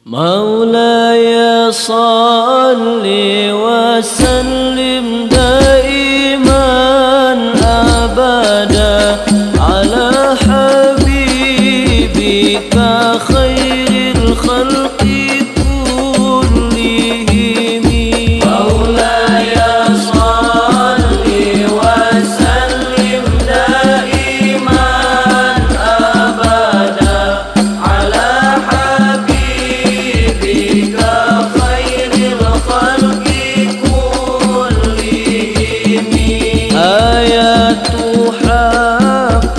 مولاي صل وسلم دائما أبدا على حبيبك خير الخلق كلهم. مولاي صل وسلم دائما أبدا على حبيبك خير الخلق كلهم. آيات حق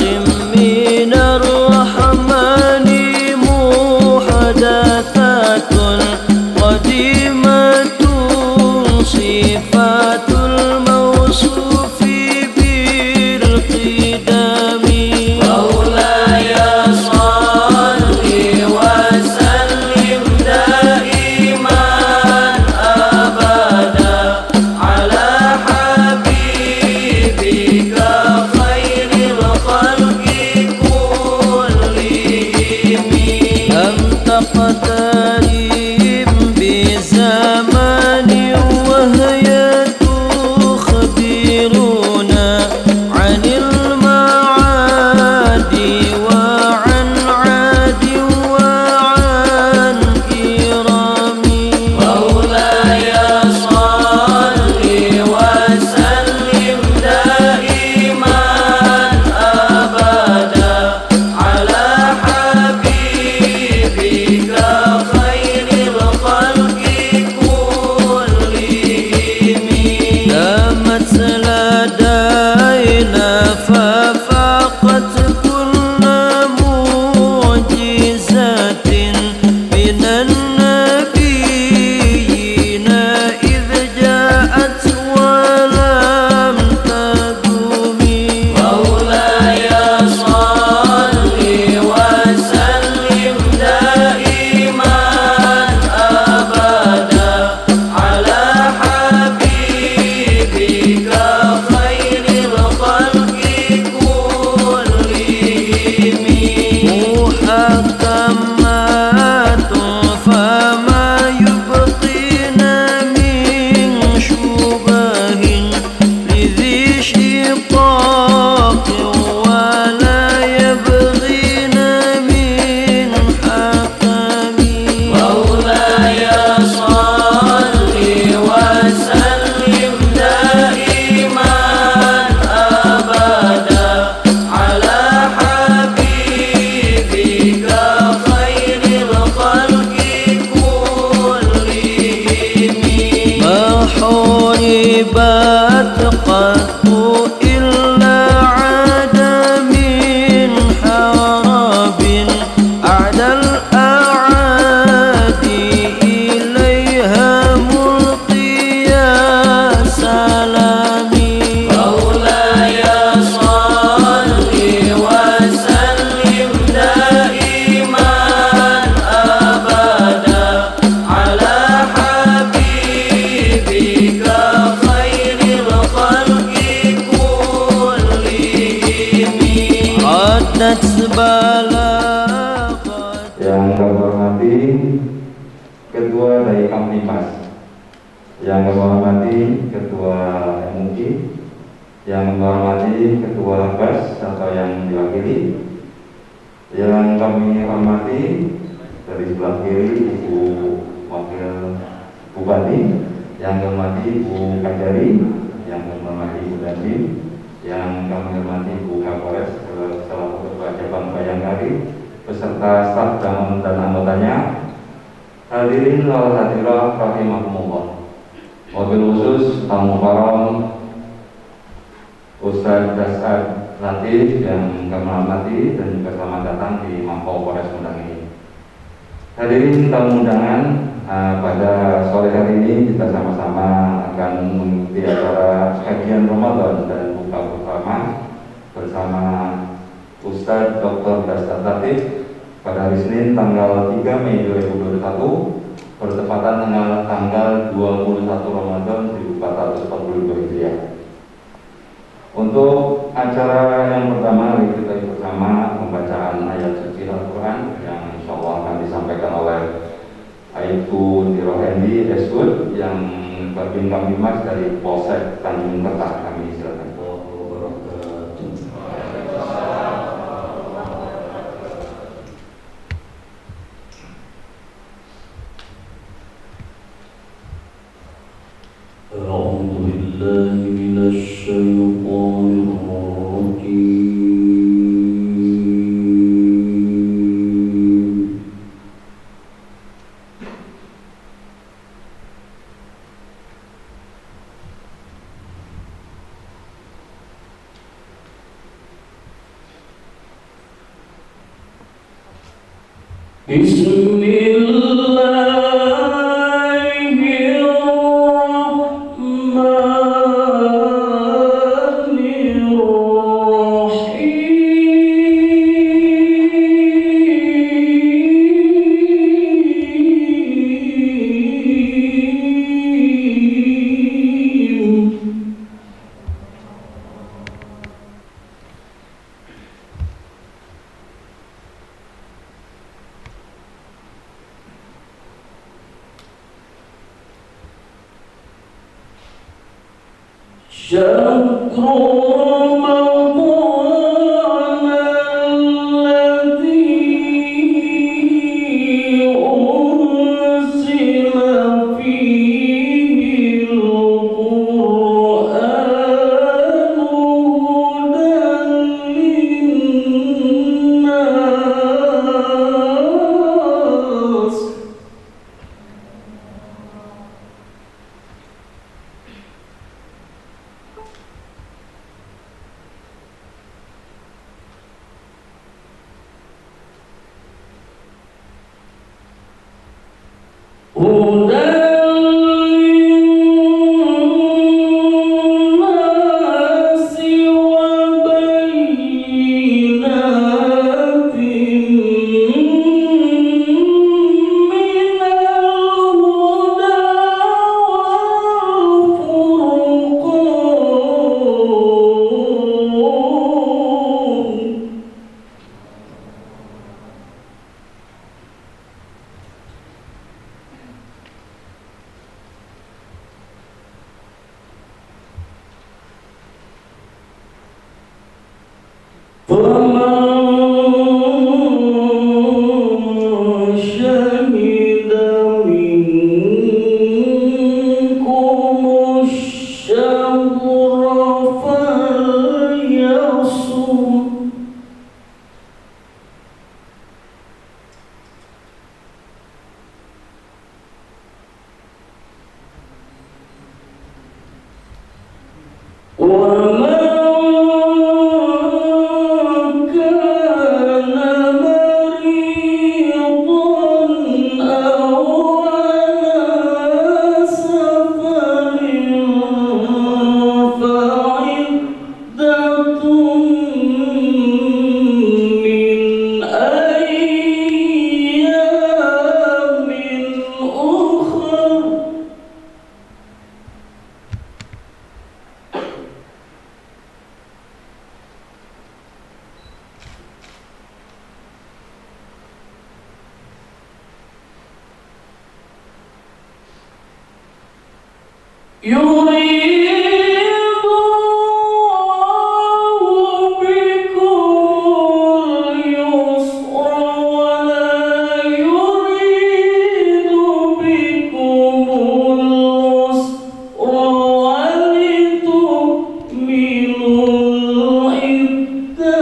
من الرحمن محدثات قديمة صفات الموصوف بالقدم. مولاي صل وسلم دائما أبدا على حبيبك خير الخلق كلهم. لم تقترب بزمان وهي تخبرنا عن المعاد وعن عاد وعن كرام. مولاي صل وسلم دائما أبدا على حبيبك خير الخلق كلهم. دامت لدينا ففاقت كل معجزات من النبيين إذ جاءت ولم تدم. مولاي صل وسلم دائما أبدا على حبيبك خير الخلق كلهم. محكمات فما يبقين من شبه لذي شقاق ولا يبغين من حكم. مولاي صل وسلم دائما أبدا على حبيبك خير الخلق كلهم. ما حربت قط إلا عاد من حرب أعدى الأعادي إليها ملقيا سلامي. مولاي صل وسلم دائما أبدا على حبيبك خير الخلق كلهم. عدت بلاغة. Yang kami hormati Ketua dari Kamtimas, yang kami hormati Ketua MUI, yang kami hormati Ketua BAS atau yang diwakili, yang kami hormati dari sebelah kiri Ibu Wakil Bupati, yang kami hormati Ibu Kajari, yang kami hormati Ibu Dandim, yang kami hormati Ibu Kapolres selaku Ketua Cabang Bayangkari beserta staf dan anggotanya. Hadirin wal hadirat rahimakumullah. Wabil khusus tamu karam Ustadz Dasad Latif yang kami hormati dan juga selamat datang di Mako Polres Sumedang ini. Hadirin tamu undangan, pada sore hari ini kita sama-sama akan mengikuti acara kajian Ramadan dan buka bersama bersama Ustadz Dr. Dasad Latif pada hari Senin tanggal 3 Mei 2021 bertepatan dengan tanggal 21 Ramadan 1442 Hijriah. Untuk acara yang pertama, mari kita bersama pembacaan ayat suci Al-Quran yang insya Allah akan disampaikan oleh Ibu Ndiro Hendi Esud yang Babin Kamtimas dari Polsek Tanjung Kerta. Kami silakan. أعوذ بالله من الشيطان الرجيم بسم شهر رمضان الذي أنزل فيه القرآن هدى للناس وبينات من الهدى والفرقان فمن شهد منكم الشهر فليصم ومن كان مريضا أو على سفر فعدة من أيام أخر يريد الله بكم اليسر ولا يريد بكم العسر ولتكملوا العدة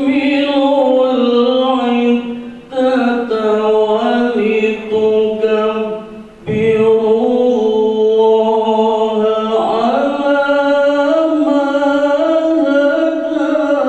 ولتكملوا العدة ولتكبروا الله على ما هداكم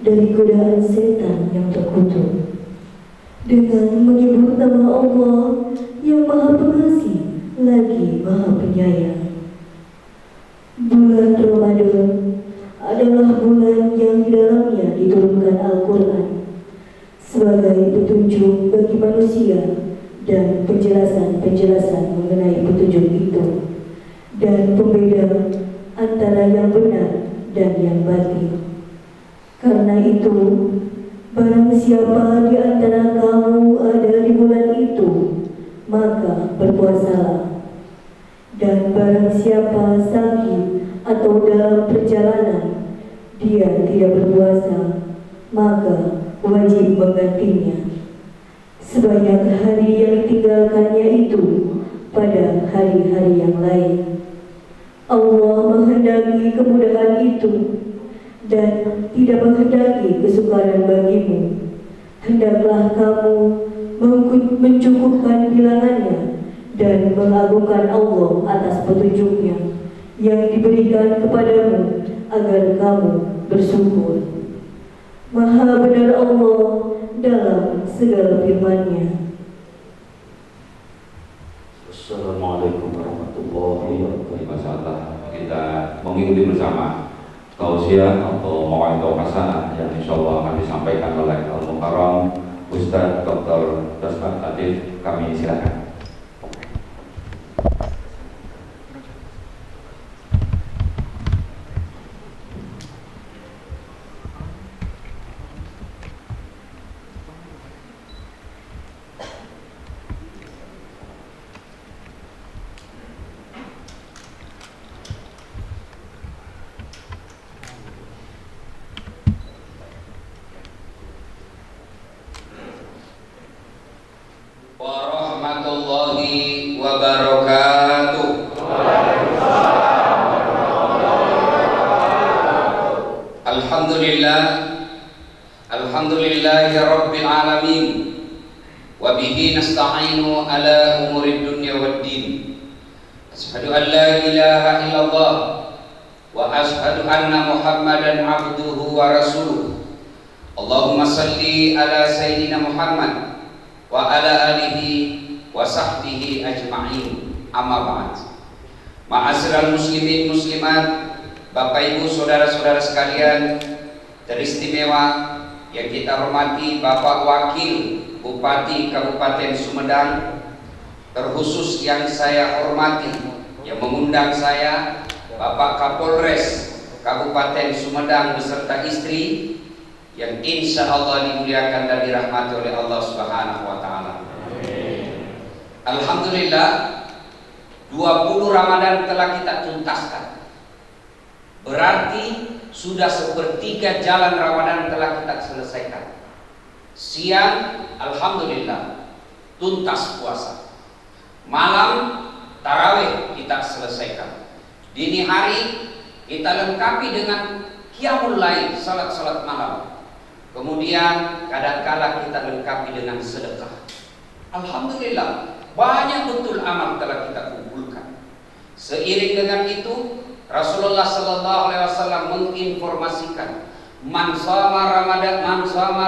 dari godaan setan yang terkutuk dengan menyebut nama Allah yang Maha Pengasih lagi Maha Penyayang. Bulan Ramadan adalah bulan yang di dalamnya diturunkan Al-Quran sebagai petunjuk bagi manusia dan penjelasan-penjelasan mengenai petunjuk itu dan pembeda antara yang benar dan yang batil. Karena itu, barang siapa di antara kamu ada di bulan itu, maka berpuasalah. Dan barang siapa sakit atau dalam perjalanan, dia tidak berpuasa, maka wajib menggantinya sebanyak hari yang ditinggalkannya itu pada hari-hari yang lain. Allah menghendaki kemudahan itu dan tidak menghendaki kesukaran bagimu. Hendaklah kamu mencukupkan bilangannya dan mengagungkan Allah atas petunjuknya yang diberikan kepadamu agar kamu bersyukur. Maha benar Allah dalam segala firman-Nya. Assalamualaikum warahmatullahi wabarakatuh. Masalah kita mengikuti bersama tausiah atau mau'izah hasanah yang insyaallah akan disampaikan oleh Al-Mukarram Ustaz Dr. Dasmat Latif. Kami silakan. Warahmatullahi wabarakatuh. Alhamdulillah, alhamdulillahi rabbil alamin, wa bihi nasta'inu ala umurid dunya waddin. Asyhadu an la ilaha illallah wa asyhadu anna Muhammadan abduhu wa rasuluh. Allahumma salli ala sayyidina Muhammad wa ala alihi wa sahbihi ajma'in. Amma ba'd. Ma'asyiral muslimin muslimat, Bapak Ibu saudara-saudara sekalian teristimewa yang kita hormati, Bapak Wakil Bupati Kabupaten Sumedang, terkhusus yang saya hormati yang mengundang saya, Bapak Kapolres Kabupaten Sumedang beserta istri yang insya Allah dimuliakan dan dirahmati oleh Allah Subhanahu wa Ta'ala. Alhamdulillah, 20 Ramadan telah kita tuntaskan. Berarti sudah sepertiga jalan Ramadan telah kita selesaikan. Siang, alhamdulillah, tuntas puasa. Malam, tarawih kita selesaikan. Dini hari kita lengkapi dengan qiyamul lail, salat-salat malam. Kemudian kadang-kala kita lengkapi dengan sedekah. Alhamdulillah, banyak betul amal telah kita kumpulkan. Seiring dengan itu, Rasulullah sallallahu alaihi wasallam menginformasikan, man shama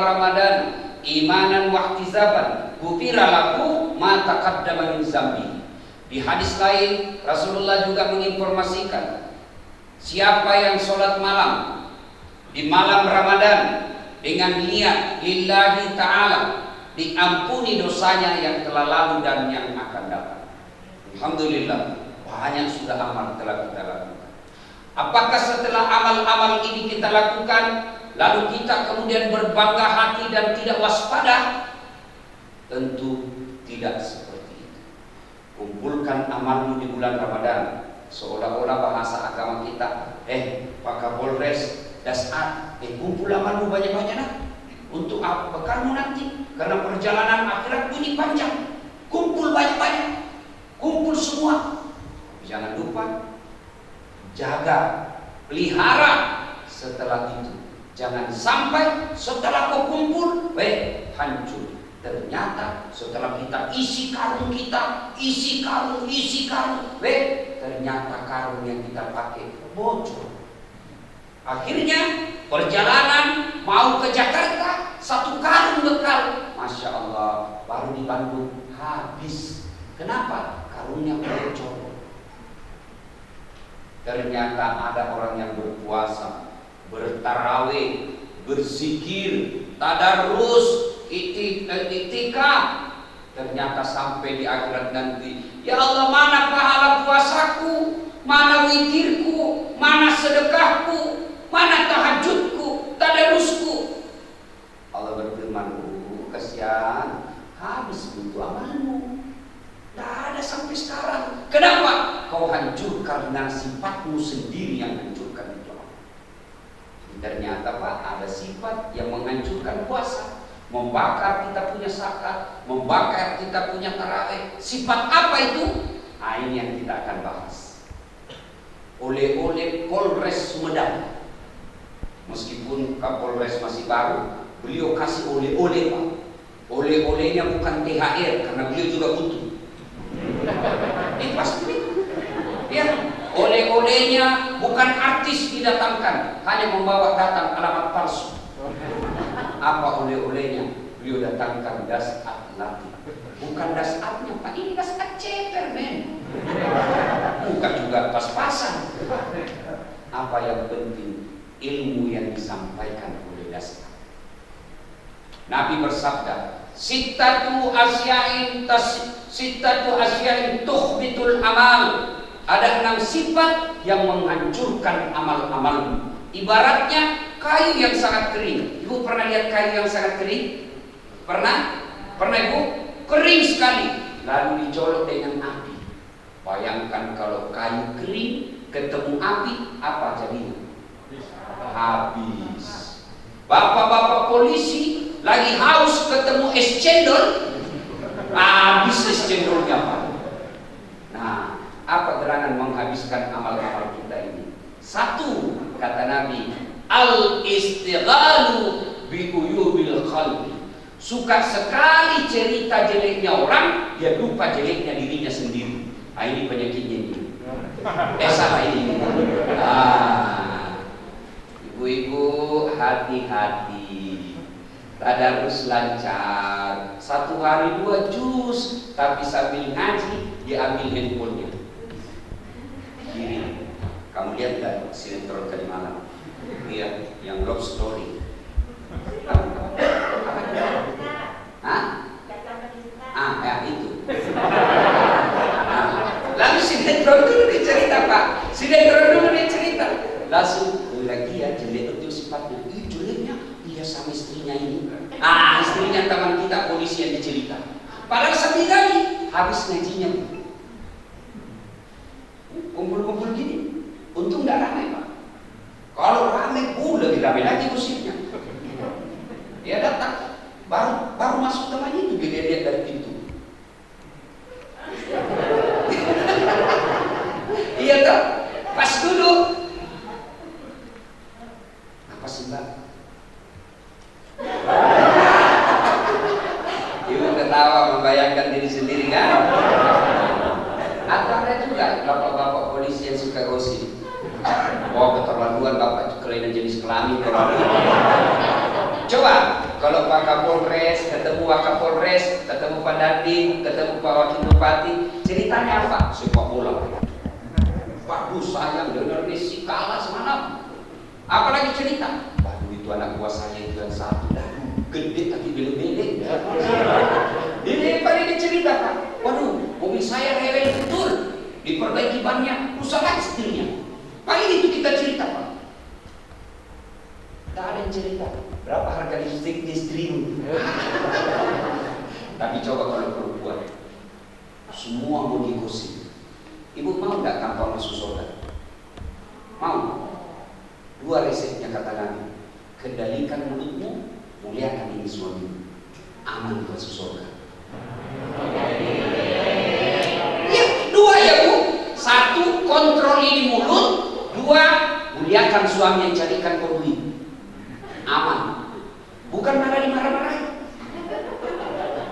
Ramadan imanan wa ihtisaban, ghufira lahu ma taqaddama min dzambi. Di hadis lain Rasulullah juga menginformasikan, siapa yang sholat malam di malam Ramadan dengan niat lillahi ta'ala, diampuni dosanya yang telah lalu dan yang akan datang. Alhamdulillah, banyak sudah amal telah kita lakukan. Apakah setelah amal-amal ini kita lakukan, lalu kita kemudian berbangga hati dan tidak waspada? Tentu tidak seperti itu. Kumpulkan amalmu di bulan Ramadan, seolah-olah bahasa agama kita, Pak Kapolres, dasar, kumpul amalmu banyak-banyak nah. Untuk apa bekalmu nanti? Karena perjalanan akhiratmu ini panjang. Kumpul banyak-banyak, kumpul semua. Jangan lupa jaga, pelihara setelah itu. Jangan sampai setelah kau kumpul, hancur. Ternyata setelah kita isi karung, ternyata karung yang kita pakai bocor. Akhirnya perjalanan mau ke Jakarta, 1 karung bekal, Masya Allah, baru di Bandung habis. Kenapa? Karungnya bocor. Ternyata ada orang yang berpuasa, bertarawih, berzikir, tadarus, itikaf. Ternyata sampai di akhirat nanti, ya Allah, mana pahala puasaku, mana witirku, mana sedekahku, mana tahajudku, tadarusku. Allah berfirman, kasihan, habis itu amalmu. Tidak ada sampai sekarang. Kenapa? Kau hancur karena sifatmu sendiri yang hancurkan itu. Ternyata Pak, ada sifat yang menghancurkan puasa, membakar kita punya zakat, membakar kita punya tarawih. Sifat apa itu? Nah, ini yang kita akan bahas. Oleh-oleh Polres Sumedang. Meskipun Kapolres masih baru, beliau kasih oleh-oleh Pak. Oleh-olehnya bukan THR karena beliau juga butuh. Pasti ya, oleh-olehnya bukan artis didatangkan, hanya membawa datang alamat palsu. Apa oleh-olehnya? Beliau datangkan dasar latih. Bukan dasarnya Pak, ini dasar ceper men. Bukan juga pas-pasan. Apa yang penting? Ilmu yang disampaikan oleh dasar. Nabi bersabda, Sittatu asyain tuhbitul amal. Ada 6 sifat yang menghancurkan amal-amalmu. Ibaratnya kayu yang sangat kering. Ibu pernah lihat kayu yang sangat kering? Pernah? Pernah Ibu? Kering sekali. Lalu dicolok dengan api. Bayangkan kalau kayu kering ketemu api, apa jadinya? Habis. Bapak-bapak polisi lagi haus ketemu es cendol, habis es cendolnya Pak. Nah, apa gerangan menghabiskan amal-amal kita ini? 1, kata Nabi, al-istighalu bi uyubil qalbi. Suka sekali cerita jeleknya orang, dia lupa jeleknya dirinya sendiri. Ah, ini penyakitnya ini. Salah ini. Ibu-ibu hati-hati. Tadarus lancar, 1 hari 2 juz, tapi sambil ngaji diambil handphonenya. Kiri, kamu lihat gak sinetron tadi malam? Iya, yang love story. Ya itu. Lalu sinetron dulu dia cerita Pak, sinetron dulu dia cerita. Langsung lagi ya jelek itu sifatnya, jeleknya dia sama istrinya ini. Istrinya teman kita polisi yang dicerita. Padahal sambil ngaji, habis ngajinya. Kumpul-kumpul gini, untung gak ramai Pak. ramai lagi gosipnya. Dia datang, baru masuk temannya itu dia lihat dari pintu. Iya toh, pas duduk. Apa sih Mbak? Ibu ketawa membayangkan diri sendiri kan? Atau ada juga bapak-bapak polisi yang suka gosip. Oh, keterlaluan bapak kelainan jenis kelamin. Coba kalau Pak Kapolres ketemu Pak Kapolres, ketemu Pak Dandim, ketemu Pak Wakil Bupati, ceritanya apa? Sepak bola. Pak Bus sayang dengar Messi kalah semalam. Apalagi cerita? Waduh itu anak buah saya itu yang satu dah gede tapi bele-bele. Ini pada dia cerita Pak. Waduh mobil saya rewel betul, diperbaiki bannya, rusak lagi setirnya. Paling itu kita cerita Pak. Tak ada yang cerita berapa harga listrik di istrimu. Tapi coba kalau perempuan semua mau digosip. Ibu mau nggak tampang masuk surga? Mau? 2 resepnya kata Nabi. Kendalikan mulutmu, muliakan ini suamimu, aman masuk surga. Ya, 2 ya Bu. 1 kontrol ini mulut, 2 muliakan suami yang carikan kau duit, aman. Bukan marah-marahin.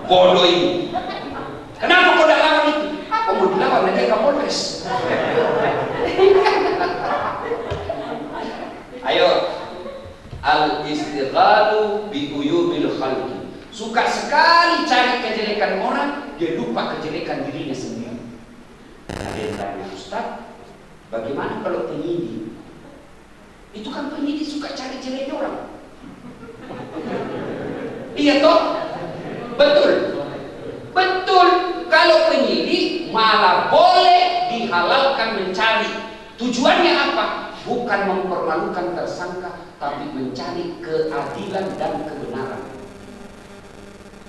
Bodoh ini. Kenapa kau tidak lawan itu? Apa mau dilawan aja Kapolres? Ayo, al-istighalu bi uyubil khalqi. Suka sekali cari kejelekan orang, dia lupa kejelekan dirinya sendiri. Ada yang tanya, Ustaz, bagaimana kalau penyidik? Itu kan penyidik suka cari jeleknya orang. Iya toh? Betul. Betul. Kalau penyidik malah boleh dihalalkan mencari. Tujuannya apa? Bukan mempermalukan tersangka, tapi mencari keadilan dan kebenaran.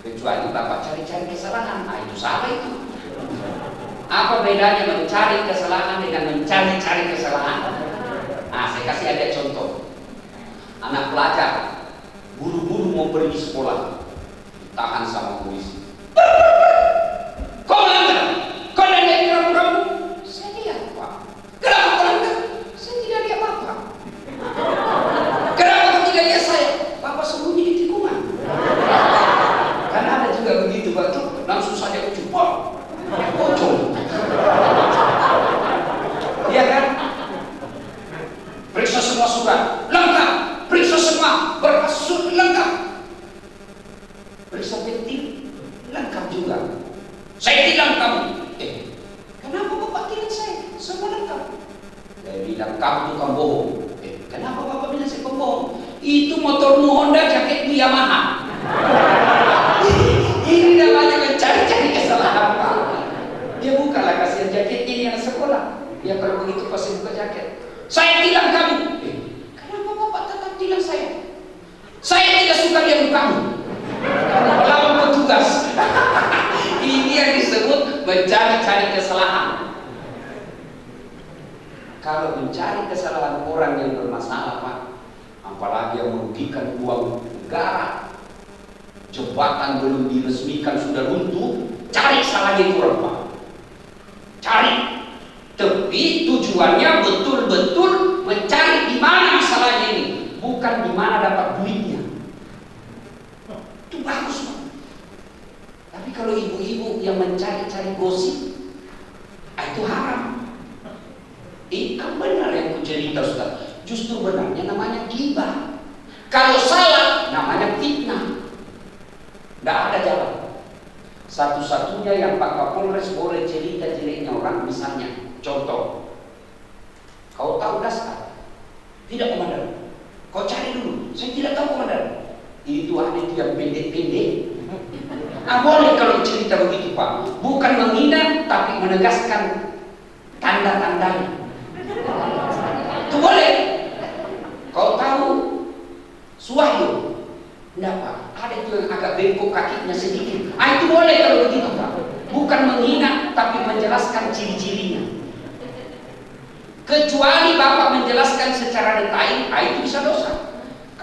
Kecuali Bapak cari-cari kesalahan, nah itu salah itu. Apa bedanya mencari kesalahan dengan mencari-cari kesalahan? Nah, saya kasih ada contoh. Anak pelajar buru-buru mau pergi sekolah, tahan sama polisi. Kau melanggar, kau tidak lihat kamu? Saya lihat Pak. Kenapa kau melanggar? Saya tidak lihat Bapak. Kenapa kau tidak lihat saya? Bapak sembunyi di tikungan. Karena ada juga begitu Pak, langsung saja ujuk, Pak, pocong. Iya kan? Periksa semua surat, lengkap. Periksa semua berkas lengkap. Periksa penting, lengkap juga. Saya tilang kamu. Kenapa Bapak tilang saya? Semua lengkap. Saya bilang kamu tukang bohong. Kenapa Bapak bilang saya pembohong? Itu motormu Honda, jaketmu Yamaha. Ini namanya mencari-cari kesalahan Pak. Dia bukalah kasihan jaket ini yang sekolah. Ya kalau begitu pasti buka jaket. Saya tilang kamu. Kenapa Bapak tetap tilang saya? Saya tidak suka dia kamu. Melawan petugas. Ini yang disebut mencari-cari kesalahan. Kalau mencari kesalahan orang yang bermasalah Pak, apalagi yang merugikan uang negara, jembatan belum diresmikan sudah runtuh, cari salahnya itu orang Pak. Cari. Tapi tujuannya betul-betul mencari di mana masalahnya ini, bukan di mana dapat duitnya. Itu bagus Pak. Tapi kalau ibu-ibu yang mencari-cari gosip, itu haram. Kan benar yang kucerita Ustaz. Justru benarnya namanya ghibah. Kalau salah namanya fitnah. Tidak ada jalan. Satu-satunya yang Pak Kapolres boleh cerita jeleknya orang, misalnya contoh, kau tahu Daskar? Tidak komandan. Kau cari dulu. Saya tidak tahu komandan. Itu ada itu yang pendek-pendek. Boleh kalau cerita begitu Pak. Bukan menghina tapi menegaskan tanda-tandanya. Itu boleh. Kau tahu Suwahyo? Tidak Pak. Ada itu yang agak bengkok kakinya sedikit. Itu boleh kalau begitu Pak. Bukan menghina tapi menjelaskan ciri-cirinya. Kecuali Bapak menjelaskan secara detail, itu bisa dosa.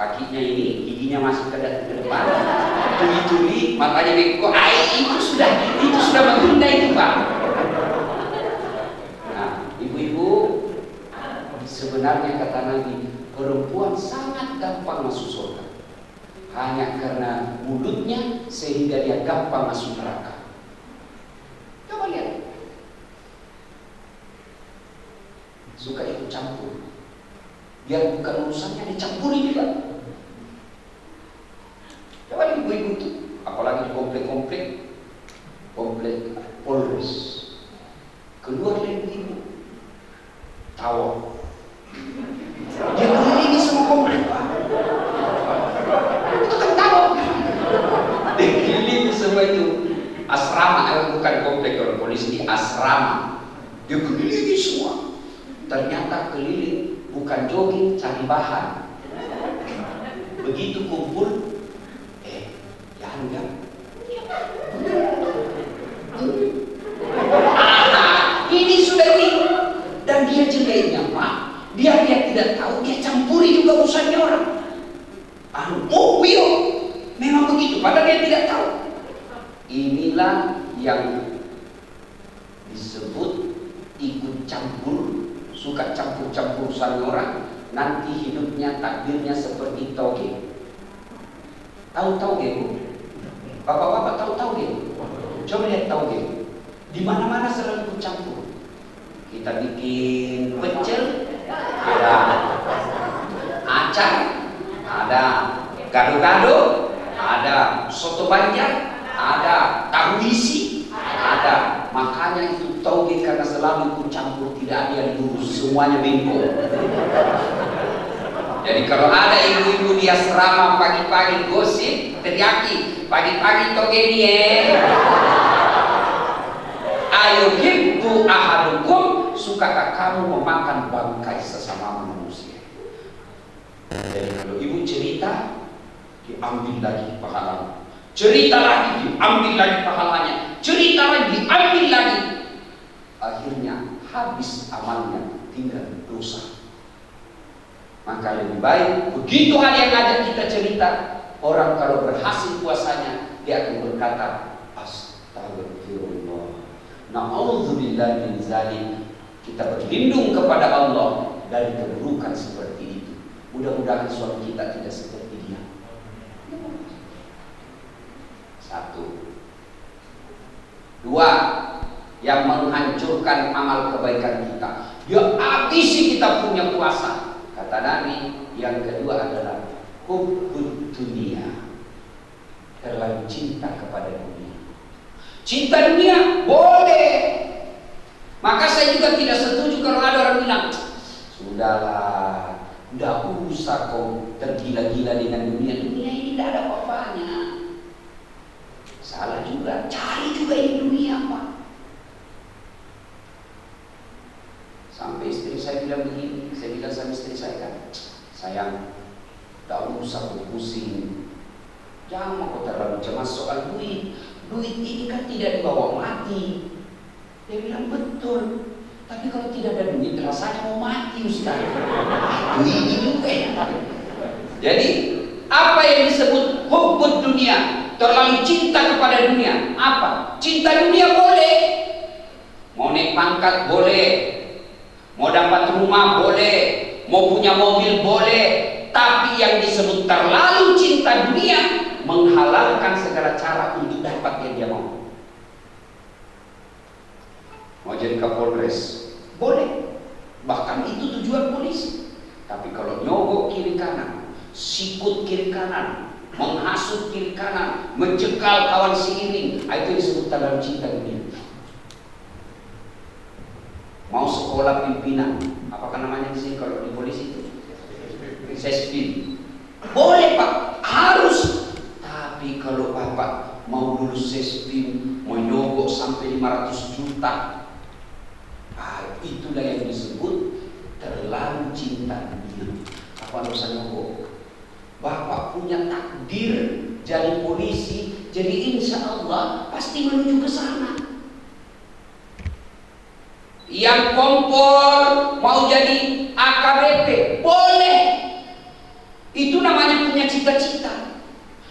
kakinya ini, giginya masuk ke depan, tuli-tuli, matanya bengkok. Itu sudah menghina itu Pak. Nah, ibu-ibu, sebenarnya kata Nabi, perempuan sangat gampang masuk surga. Hanya karena mulutnya sehingga dia gampang masuk neraka. Coba lihat. Suka ikut campur. Biar bukan urusannya dicampuri juga. Coba ibu-ibu itu, apalagi di komplek Polres. Keluar dari ibu, tahu. Dia kelilingi semua komplek Pak. Itu kan tahu. Dia kelilingi semua itu. Asrama, bukan komplek orang polisi, di asrama. Dia kelilingi semua. Ternyata keliling bukan jogging, cari bahan. Begitu kumpul, jangan. Ini sudah ini. Dan dia jeleknya Pak, dia tidak tahu, dia campuri juga urusannya orang. Memang begitu, padahal dia tidak tahu. Inilah yang disebut ikut campur, suka campur-campur urusan orang. Nanti hidupnya, takdirnya seperti toge. Tahu toge Bu? Bapak-bapak tahu toge? Coba lihat toge. Di mana-mana selalu ikut campur. Kita bikin pecel, ada acar, ada gado-gado, ada soto Banjar, ada tahu isi, ada. Makanya itu toge karena selalu ikut campur, tidak ada yang lurus, semuanya bengkok. Jadi kalau ada ibu-ibu di asrama pagi-pagi gosip, teriaki, pagi-pagi toge ini ayo hibbu ahadukum, sukakah kamu memakan bangkai sesama manusia? Jadi kalau ibu cerita, diambil lagi pahalanya. Cerita lagi, diambil lagi pahalanya. Cerita lagi, diambil lagi. Akhirnya habis amalnya, tinggal dosa. Maka lebih baik, begitu hal yang ngajak kita cerita, orang kalau berhasil puasanya, dia akan berkata, astagfirullah, na'udzubillah min zalim. Kita berlindung kepada Allah dari keburukan seperti itu. Mudah-mudahan suami kita tidak seperti dia. Satu. Dua, yang menghancurkan amal kebaikan kita. Dia habisi kita punya puasa. Kata Nabi, yang kedua adalah hubbud dunia. Terlalu cinta kepada dunia. Cinta dunia boleh. Maka saya juga tidak setuju kalau ada orang bilang, sudahlah, tidak usah kau tergila-gila dengan dunia. Dunia ini tidak ada apa-apanya. Salah juga, cari juga ini dunia Pak. Sampai istri saya bilang begini, saya bilang sama istri saya kan, sayang, tidak usah kau pusing, jangan kau terlalu cemas soal duit. Duit ini kan tidak dibawa mati. Dia bilang betul, tapi kalau tidak ada duit rasanya mau mati Ustaz. Duit ini juga ya. Jadi apa yang disebut hubbud dunia? Terlalu cinta kepada dunia. Apa? Cinta dunia boleh. Mau naik pangkat boleh. Mau dapat rumah boleh. Mau punya mobil boleh. Tapi yang disebut terlalu cinta dunia, menghalalkan segala cara untuk dapat yang dia mau. Mau jadi Kapolres boleh. Bahkan itu tujuan polisi. Tapi kalau nyogok kiri kanan, sikut kiri kanan, menghasut kiri kanan, mencekal kawan seiring, itu disebut terlalu cinta dunia. Mau sekolah pimpinan, apakah namanya di sini kalau di polisi itu? Sespin. Boleh Pak, harus. Tapi kalau Bapak mau lulus sespin, mau nyogok sampai 500 juta, itulah yang disebut terlalu cinta dunia. Apa dosa nyogok? Bapak punya takdir jadi polisi, jadi insya Allah pasti menuju ke sana. Yang kompor mau jadi AKBP boleh. Itu namanya cita-cita.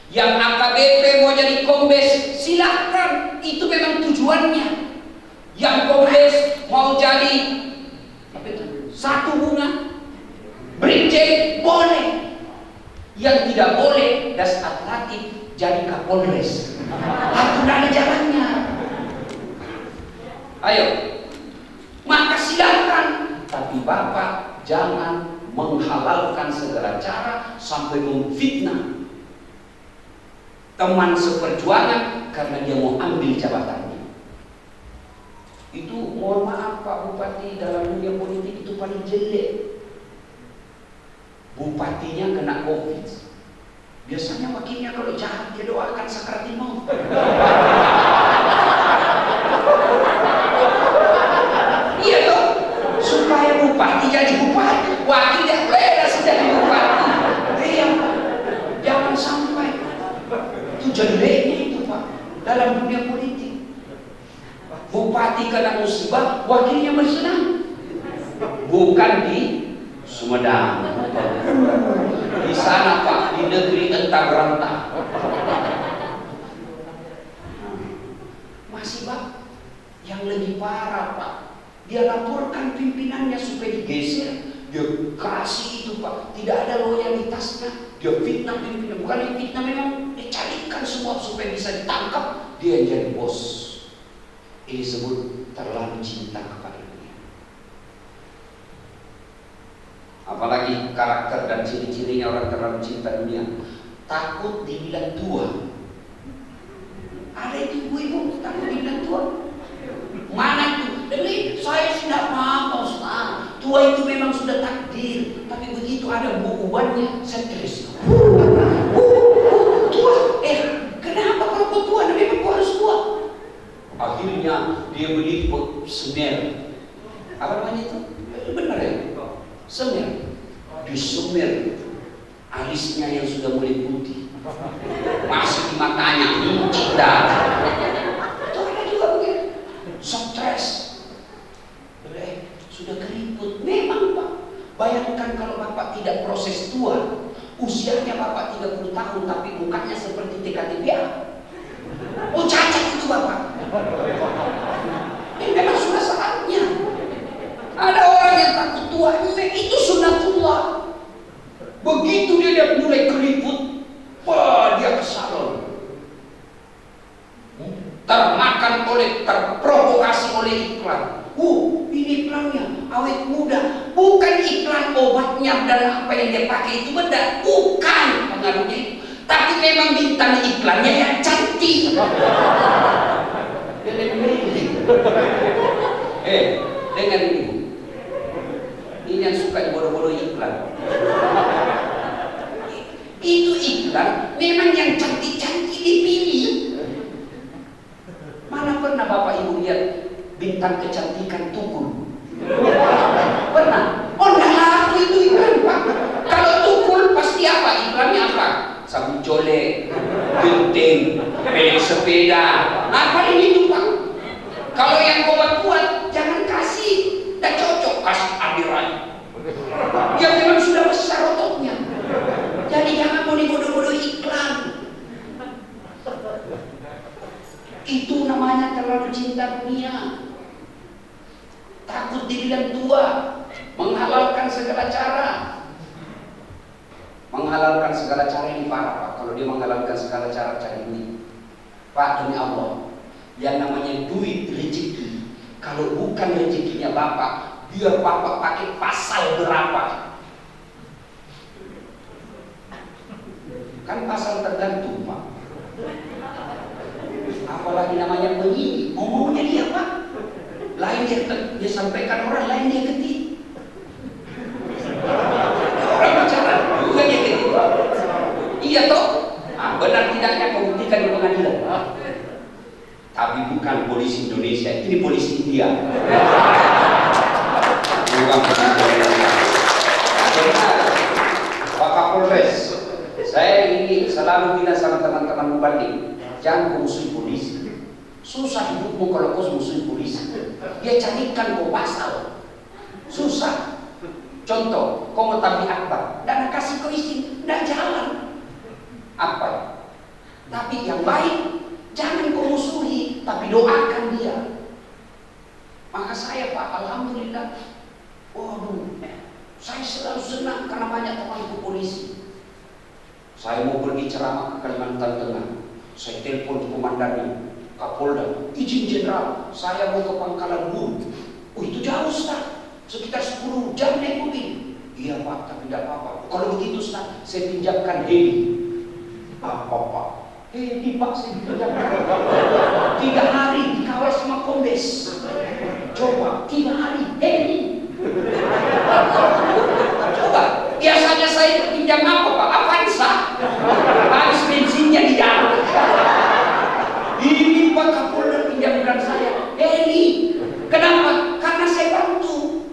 Yang AKBP mau jadi kombes, silahkan, itu memang tujuannya. Yang kombes mau jadi apa itu? Satu bunga, brigjen, boleh. Yang tidak boleh das atletik jadi kapolres. Aturan jalannya. Ayo, maka silakan, tapi Bapak jangan menghalalkan segala cara sampai memfitnah teman seperjuangan karena dia mau ambil jabatannya. Itu mohon maaf Pak Bupati, dalam dunia politik itu paling jelek. Bupatinya kena COVID. Biasanya wakilnya kalau jahat dia doakan sakaratul maut. Iya toh, supaya bupati jadi bupati, wakilnya bebas jadi bupati. Iya, jangan sampai itu jeleknya itu Pak dalam dunia politik. Bupati kena musibah, wakilnya bersenang. Bukan di Sumedang, di sana Pak, di negeri entah berantah. Masih Pak, yang lebih parah Pak, dia laporkan pimpinannya supaya digeser. Dia kasih itu Pak, tidak ada loyalitasnya. Dia fitnah pimpinan, bukan fitnah, memang dicarikan semua supaya bisa ditangkap. Dia yang jadi bos. Ini disebut terlalu cinta kepada dunia. Apalagi karakter dan ciri-cirinya orang terlalu cinta dunia, takut dibilang tua. Ada itu ibu takut dibilang tua. Mana itu? Demi saya sudah mau Ustaz. Tua itu memang sudah takdir, tapi begitu ada bebannya stres. Tua. Kenapa kalau kau tua? Memang kau harus tua. Akhirnya dia beli semer. Apa namanya itu? Benar ya? Semer. Di semer alisnya yang sudah mulai putih, masih di matanya cinta. Itu ada juga begitu. Stres. Sudah keriput. Memang Pak. Bayangkan kalau Bapak tidak proses tua, usianya Bapak 30 tahun tapi mukanya seperti TKTPA. Oh cacat itu Bapak. Ini memang sudah saatnya. Ada orang yang takut tua, itu sunatullah. Begitu dia mulai keriput, wah dia ke salon. Termakan oleh, terprovokasi oleh iklan. Ini iklannya awet muda, bukan iklan obatnya dan apa yang dia pakai itu beda, bukan pengaruhnya. Tapi memang bintang iklannya yang cantik. Dengar ini Bu. Ini yang suka bodoh-bodoh iklan. Itu iklan memang yang cantik-cantik dipilih. Mana pernah Bapak Ibu lihat bintang kecantikan Tukul? Pernah? Oh enggak laku itu iklan Pak. Kalau Tukul pasti apa? Iklannya apa? Sabun colek, genting, pelek sepeda. Apa ini tuh Pak? Kalau yang kuat-kuat jangan kasih, tidak cocok, kasih adirai. Yang memang sudah besar ototnya. Jadi jangan mau dibodoh-bodoh iklan. Itu namanya terlalu cinta dunia. Takut dibilang tua, menghalalkan segala cara. Menghalalkan segala cara ini parah Pak. Kalau dia menghalalkan segala cara cari duit, Pak, demi Allah, yang namanya duit rezeki, kalau bukan rezekinya Bapak, biar Bapak pakai pasal berapa? Kan pasal tergantung Pak. Apalagi namanya penyidik, ngomongnya dia Pak. Lain dia sampaikan orang, lain dia ketik. Orang bicara juga dia ketik. Iya toh? Benar tidaknya pembuktikan di pengadilan. Tapi bukan polisi Indonesia, ini polisi India. Bukan polisi Indonesia. Pak Kapolres, saya ini selalu bilang sama teman-teman mubalik, jangan musuh polisi. Susah hidupmu kalau kau musuh polisi. Dia carikan kau pasal. Susah. Contoh, kau mau tabligh akbar, dan kasih kau izin, tidak jalan. Apa? Tapi yang baik, jangan kau musuhi, tapi doakan dia. Maka saya Pak, alhamdulillah, waduh, saya selalu senang karena banyak temanku polisi. Saya mau pergi ceramah ke Kalimantan Tengah, saya telepon komandannya, Kapolda, izin jenderal, saya mau ke Pangkalan Bun. Oh itu jauh Ustaz, sekitar 10 jam naik mobil. Iya Pak, tapi tidak apa-apa. Kalau begitu Ustaz, saya pinjamkan heli. Apa Pak? Heli Pak, saya pinjamkan. 3 hari dikawal sama kombes. Coba 3 hari heli. Coba, biasanya saya pinjam apa Pak? Avanza. Habis bensinnya di jalan. Ini Pak Kapolda pinjamkan saya heli. Kenapa? Karena saya bantu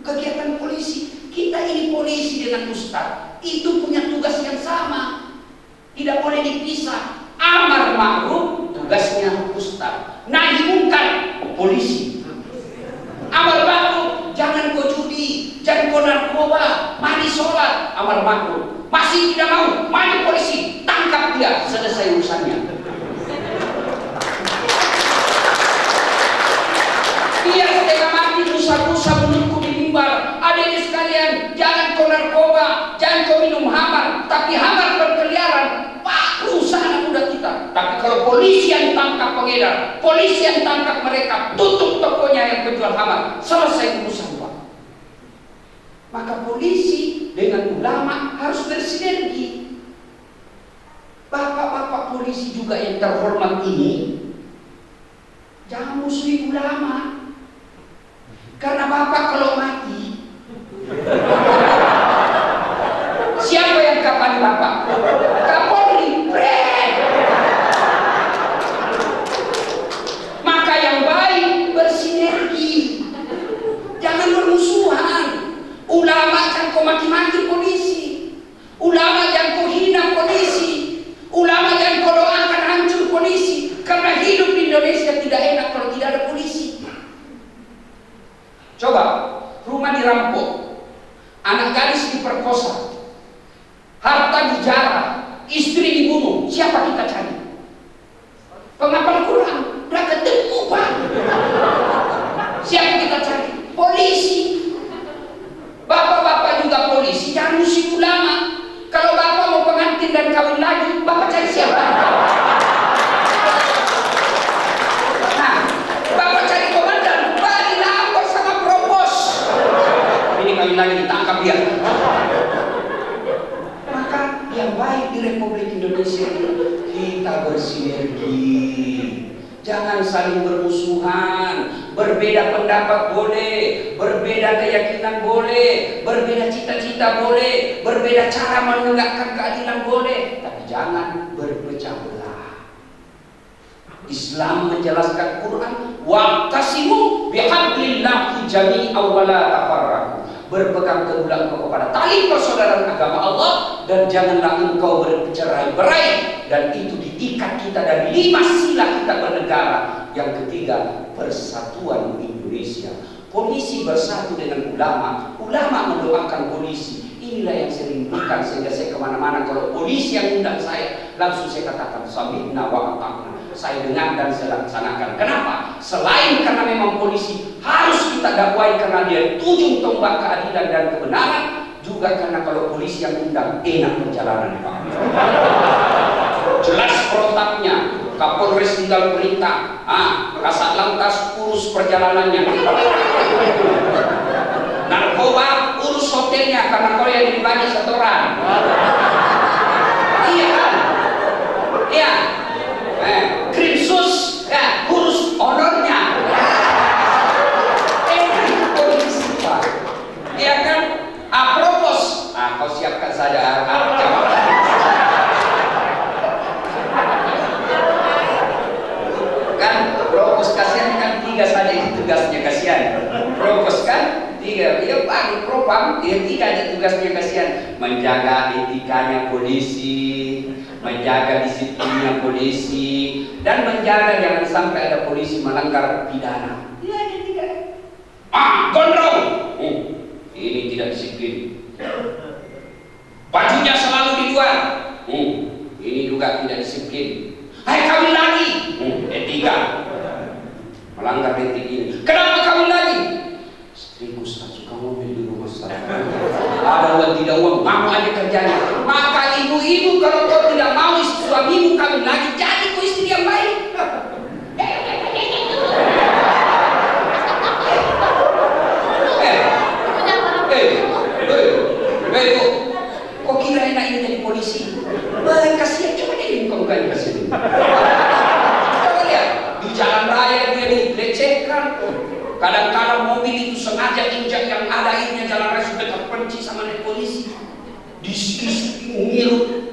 kegiatan polisi. Kita ini polisi dengan Ustaz itu punya tugas yang sama, tidak boleh dipisah. Amar ma'ruf tugasnya Ustaz, nahi munkar polisi. Amar ma'ruf, jangan kau judi, jangan kau narkoba, mari sholat, amar ma'ruf. Masih tidak mau, mari polisi, tangkap dia, selesai urusannya. Dia setengah mati rusak-rusak mulutku di mimbar. Adiknya sekalian, jangan kau narkoba, jangan kau minum hamar, tapi hamar berkeliaran, Pak, rusak anak muda kita. Tapi kalau polisi yang tangkap pengedar, polisi yang tangkap mereka, tutup tokonya yang penjual hamar, selesai urusan Pak. Maka polisi dengan ulama harus bersinergi. Bapak-bapak polisi juga yang terhormat ini, jangan musuhi ulama. Karena Bapak kalau mati, siapa yang kapan Bapak? Kapolri, maka yang baik bersinergi, jangan bermusuhan. Ulama jangan kau maki-maki polisi, ulama jangan kau hina polisi, ulama jangan kau doakan hancur polisi. Karena hidup di Indonesia tidak enak kalau tidak ada polisi. Coba, rumah dirampok, anak gadis diperkosa, harta dijarah, istri dibunuh, siapa kita cari? Penghafal Quran, udah ketemu Pak. Siapa kita cari? Polisi. Bapak-bapak juga polisi, jangan musuh ulama. Kalau bapak mau pengantin dan kawin lagi, bapak cari siapa? Nah, bapak cari komandan, bagi lapor sama propos. Ini kawin lagi ditangkap dia. Maka yang baik di Republik Indonesia ini, kita bersinergi. Jangan saling bermusuhan. Berbeda pendapat boleh, berbeda keyakinan boleh, berbeda cita-cita boleh, berbeda cara menegakkan keadilan boleh, tapi jangan berpecah belah. Islam menjelaskan Quran, wa'tasimu bihablillahi jami'an wa la tafarraqu. Berpegang teguhlah engkau kepada tali persaudaraan agama Allah dan janganlah engkau bercerai-berai, dan itu diikat kita dari 5 sila kita bernegara. Yang ketiga, persatuan Indonesia. Polisi bersatu dengan ulama, ulama mendoakan polisi. Inilah yang saya rindukan, sehingga saya kemana-mana kalau polisi yang undang saya, langsung saya katakan sami'na wa ata'na. Saya dengar dan saya laksanakan. Kenapa? Selain karena memang polisi harus kita dakwai karena dia ujung tombak keadilan dan kebenaran, juga karena kalau polisi yang undang enak perjalanan Pak. Jelas protapnya, Kapolres tinggal perintah, Kasat Lantas urus perjalanannya. Narkoba urus hotelnya karena kau yang dibagi setoran. Iya kan? Iya. Krimsus ya urus honornya. Polisi Pak. Iya kan? Propos. Kau siapkan saja kan propos, kasihan kan 3 saja itu tugasnya, kasihan. Propos kan 3, ya Pak, propam dia 3 aja tugasnya, kasihan. Menjaga etikanya polisi, menjaga disiplinnya polisi, dan menjaga jangan sampai ada polisi melanggar pidana. Iya, ada 3. Gondrong. Ini tidak disiplin. Bajunya selalu di luar. Ini juga tidak disiplin. Hai kawin lagi, etika, melanggar etik ini. Kenapa kawin lagi? Istriku suka mobil di rumah saya. Ada uang tidak uang, mau aja kerjanya. Maka ibu-ibu kalau kau tidak mau suamimu kawin lagi, jadi kau istri yang baik. Kok kira enak ini jadi polisi? Kasihan, coba deh kau bukan kasihan. Coba lihat, di jalan raya dia dilecehkan. Kadang-kadang mobil itu sengaja injak yang ada airnya jalan raya sudah terpenci sama dari polisi. Disiki ngilu,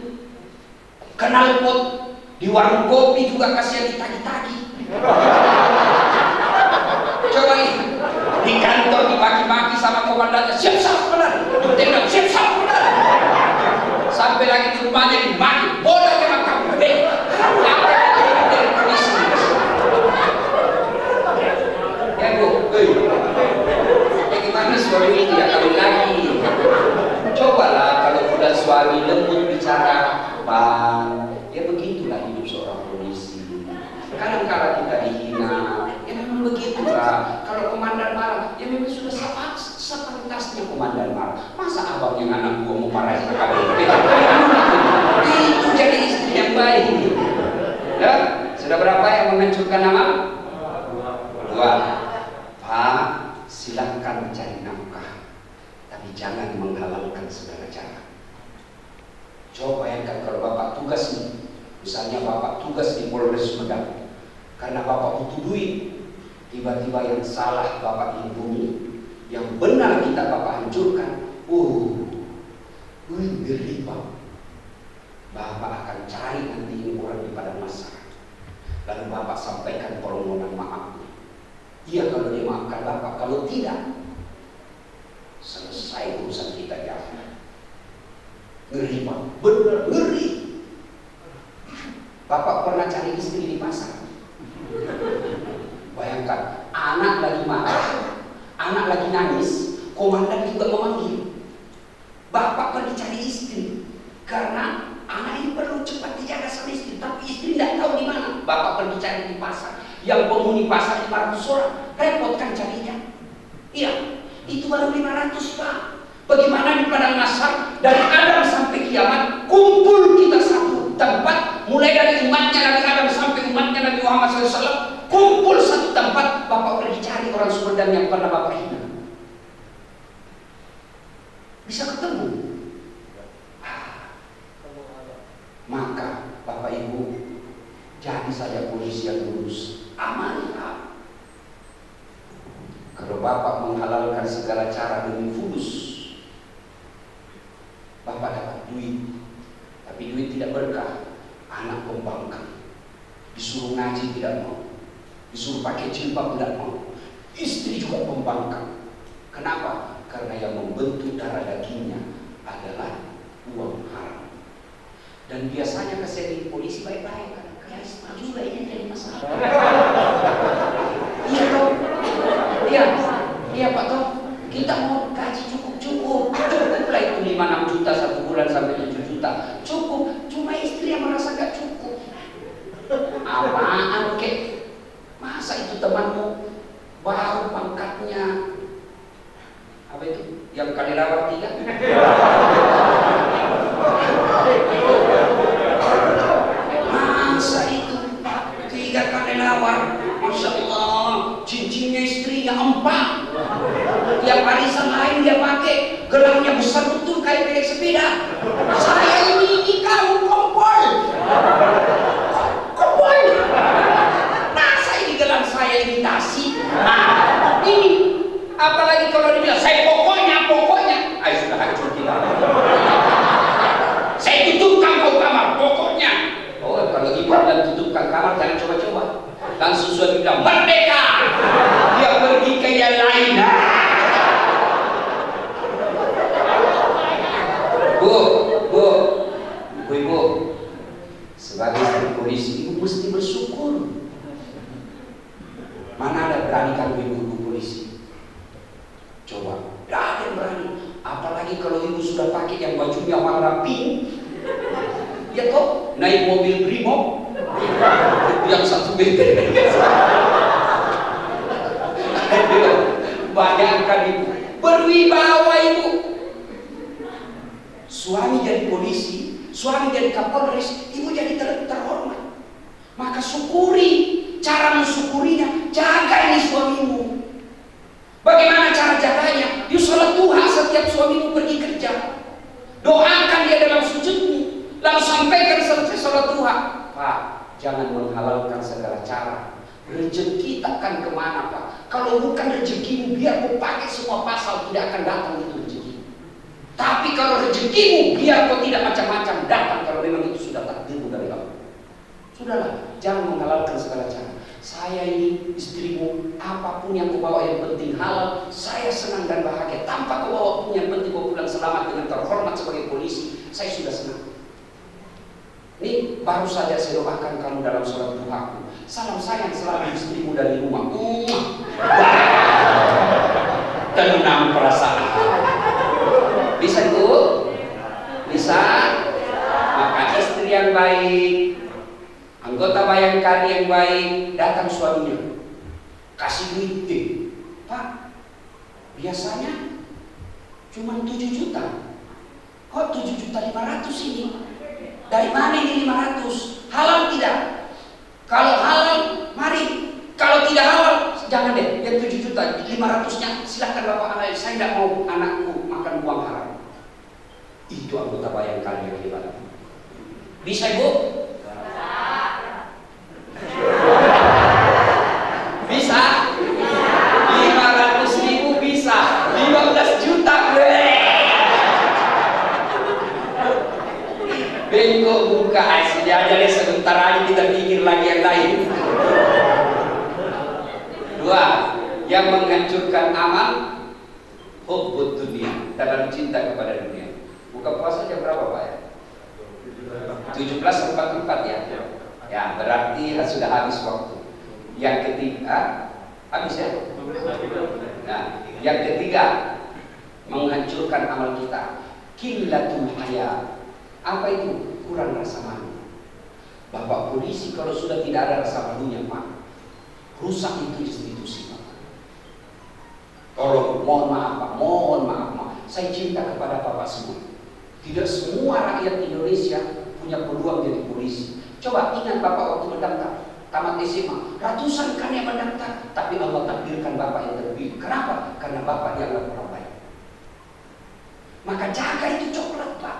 kenal pot di warung kopi juga kasihan ditagi-tagi. Coba ini di kantor dimaki-maki sama komandannya, siap-siap benar, tendang siap-siap benar. Sampai lagi di rumahnya dimaki, bodoh memang kamu. Apa yang dari polisi? Ya bu, gimana suami ini ya kawin lagi? Cobalah kalau udah suami lembut bicara, bang, ya begitulah hidup seorang polisi. Kadang-kadang kita dihina, ya memang begitulah. Kalau komandan marah, ya memang sudah sepantasnya komandan marah. Masa abang yang anak gua mau marah sekali? Itu jadi istri yang baik. Ya, sudah berapa yang menghancurkan nama? Dua. Pak, silahkan cari nafkah, tapi jangan menghalalkan segala cara. Coba bayangkan kalau bapak tugas nih, misalnya bapak tugas di Polres Sumedang, karena bapak butuh duit, tiba-tiba yang salah bapak lindungi, yang benar kita bapak hancurkan. Ngeri pak. Bapak akan cari nanti ini orang di padang masa, lalu bapak sampaikan permohonan maaf. Iya kalau dia maafkan bapak, kalau tidak, selesai urusan kita jauh. Ngeri pak, benar ngeri. Bapak pernah cari istri di pasar. Bayangkan, anak lagi marah, anak lagi nangis, komandan juga memanggil. Bapak pergi cari istri karena anak ini perlu cepat dijaga sama istri, tapi istri tidak tahu di mana. Bapak pergi cari di pasar, yang penghuni pasar 500 orang, repot kan carinya. Iya, itu baru 500 pak. Bagaimana di padang mahsyar dari Adam sampai kiamat kumpul kita satu tempat, mulai dari umatnya Nabi Adam sampai umatnya Nabi Muhammad SAW, kumpul satu tempat. Bapak pergi cari orang Sumedang yang pernah bapak hina, bisa ketemu. Maka Bapak Ibu, jadi saja polisi yang lurus, amanah. Kalau Bapak menghalalkan segala cara demi fulus, Bapak dapat duit, tapi duit tidak berkah. Anak pembangkang, disuruh ngaji tidak mau, disuruh pakai jilbab tidak mau, istri juga pembangkang. Kenapa? Karena yang membentuk darah dagingnya adalah uang haram. Dan biasanya kesini polisi baik-baik kan, kayak Isma juga ini jadi masalah. Iya toh, iya Pak toh, kita mau gaji cukup lah itu 5-6 juta satu bulan sampai 7 juta, cukup. Cuma istri yang merasa gak cukup. Apaan kek? Masa itu temanmu baru pangkatnya apa itu? Yang Kalilawar 3? Masa itu 3 Kalilawar, Masya Allah, cincinnya istrinya 4. Tiap arisan lain dia pakai, gelangnya besar betul kayak milik sepeda. Saya ini kamu kompol. Masa ini gelang saya imitasi? Nah, ini apalagi kalau dibilang saya pokoknya, ayo sudah hancur kita. Saya tutupkan kau kamar, pokoknya. Oh, kalau ibu bilang tutupkan kamar, jangan coba-coba. Langsung suami bilang merdeka. Dia pergi ke yang lain. Bu, sebagai istri polisi, ibu mesti bersyukur. Mana ada berani kan ibu polisi? Coba, tidak ada yang berani. Apalagi kalau ibu sudah pakai yang bajunya warna pink, ya toh, naik mobil Brimob yang 1 meter. Bayangkan ibu, berwibawa ibu. Suami jadi polisi, suami jadi kapolres, ibu jadi terhormat. Maka syukuri, cara mensyukurinya, jaga ini suamimu. Bagaimana cara jaganya? You sholat duha setiap suamimu pergi kerja. Doakan dia dalam sujudmu, lalu sampaikan selesai sholat duha. Pak, jangan menghalalkan segala cara. Rezeki takkan kemana Pak. Kalau bukan rezekimu, biar kau pakai semua pasal, tidak akan datang itu rezeki. Tapi kalau rezekimu, biar kau tidak macam-macam datang, kalau memang itu sudah takdirmu dari Allah. Sudahlah, jangan menghalalkan segala cara. Saya ini istrimu, apapun yang kau bawa yang penting halal, saya senang dan bahagia. Tanpa kau bawa pun yang penting kau pulang selamat dengan terhormat sebagai polisi, saya sudah senang. Ini baru saja saya doakan kamu dalam sholat duhaku. Salam sayang selalu istrimu dari rumah. Tenang perasaan. Bisa itu? Bisa? Maka istri yang baik, anggota bayangkari yang baik, datang suaminya, kasih duit deh. Pak, biasanya cuma 7 juta. Kok 7.500.000 ini? Dari mana ini 500? Halal tidak? Kalau halal, mari. Kalau tidak halal, jangan deh. Yang 7.500.000-nya silahkan Bapak halal. Saya tidak mau anakku makan uang haram. Itu anggota bayangkari yang hebat. Bisa Ibu? Bisa? 500.000 bisa. 15 juta. Bengkok buka aja deh, sebentar aja kita pikir lagi yang lain. 2, yang menghancurkan amal, hubbud dunia, terlalu cinta kepada dunia. Buka puasa jam berapa Pak ya? 17.44 ya. Ya, berarti sudah habis waktu. Yang ketiga, habis ya? Nah, yang ketiga, menghancurkan amal kita, qillatul haya. Apa itu? Kurang rasa malu. Bapak polisi kalau sudah tidak ada rasa malunya Pak, rusak itu institusi Pak. Tolong, mohon maaf Pak, mohon maaf. Saya cinta kepada Bapak semua. Tidak semua rakyat Indonesia punya peluang jadi polisi. Coba ingat Bapak waktu mendaftar tamat SMA, ratusan kan yang mendaftar, tapi Allah takdirkan Bapak yang terpilih. Kenapa? Karena Bapak dianggap orang baik. Maka jaga itu coklat Pak.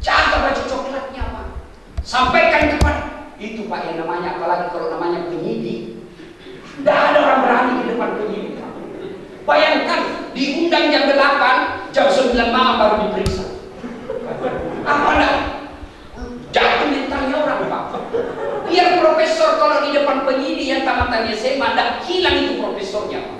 Jaga baju coklatnya Pak. Sampaikan kepada itu Pak yang namanya, apalagi kalau namanya penyidik. Tidak ada orang berani di depan penyidik Pak. Bayangkan diundang jam 8, jam 9 malam baru diperiksa. Apa enggak? Jatuh mentalnya orang Pak. Biar profesor kalau di depan penyidik yang tamatan SMA, tidak hilang itu profesornya Pak.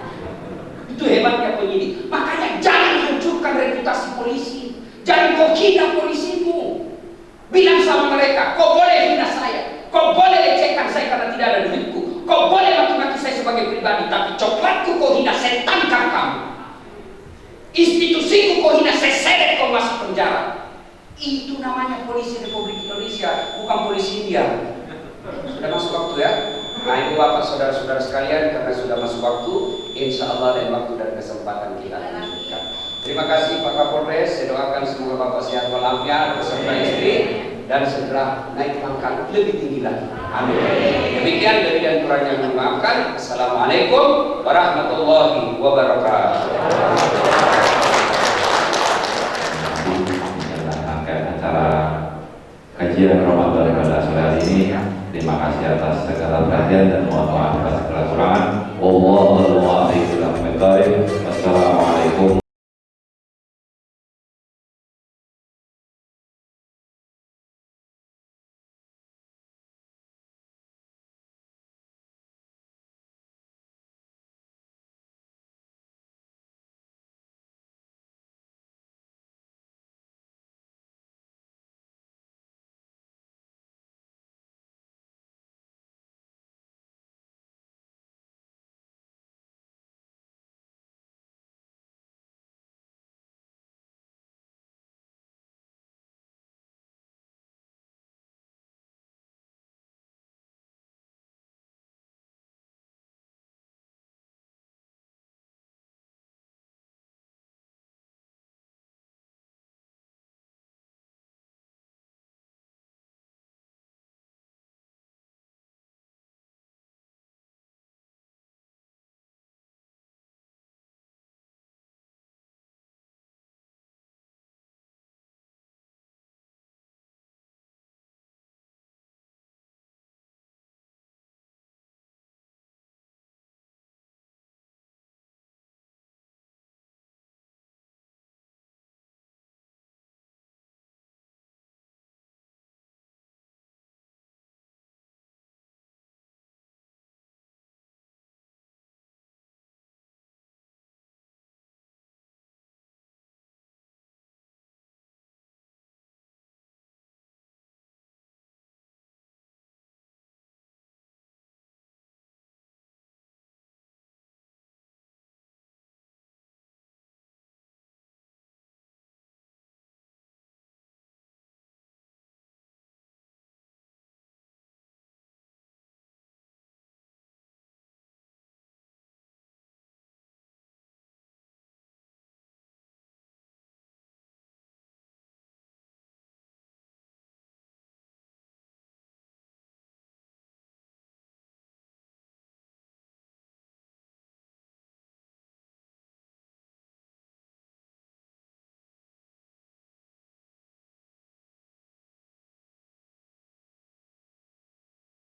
Itu hebatnya penyidik. Makanya jangan hancurkan reputasi polisi. Jangan kau hina polisimu. Bilang sama mereka, kau boleh hina saya, kau boleh lecehkan saya karena tidak ada duitku, kau boleh maki-maki saya sebagai pribadi, tapi coklatku kau hina, saya tangkap kamu. Institusiku kau hina, saya seret kau masuk penjara. Itu namanya polisi Republik Indonesia, bukan polisi India. Sudah masuk waktu ya? Nah itu Bapak saudara-saudara sekalian, karena sudah masuk waktu, insya Allah dan waktu dan kesempatan kita lanjutkan. Terima kasih Pak Kapolres, saya doakan semoga Bapak sehat walafiat beserta istri dan segera naik pangkat lebih tinggi lagi. Amin. Demikian lebih dan kurangnya mohon maafkan. Assalamualaikum warahmatullahi wabarakatuh. Rangkaian acara kajian Ramadan pada sore hari ini. Terima kasih atas segala perhatian dan mohon maaf atas segala kekurangan. Wallahu a'lam bishawab.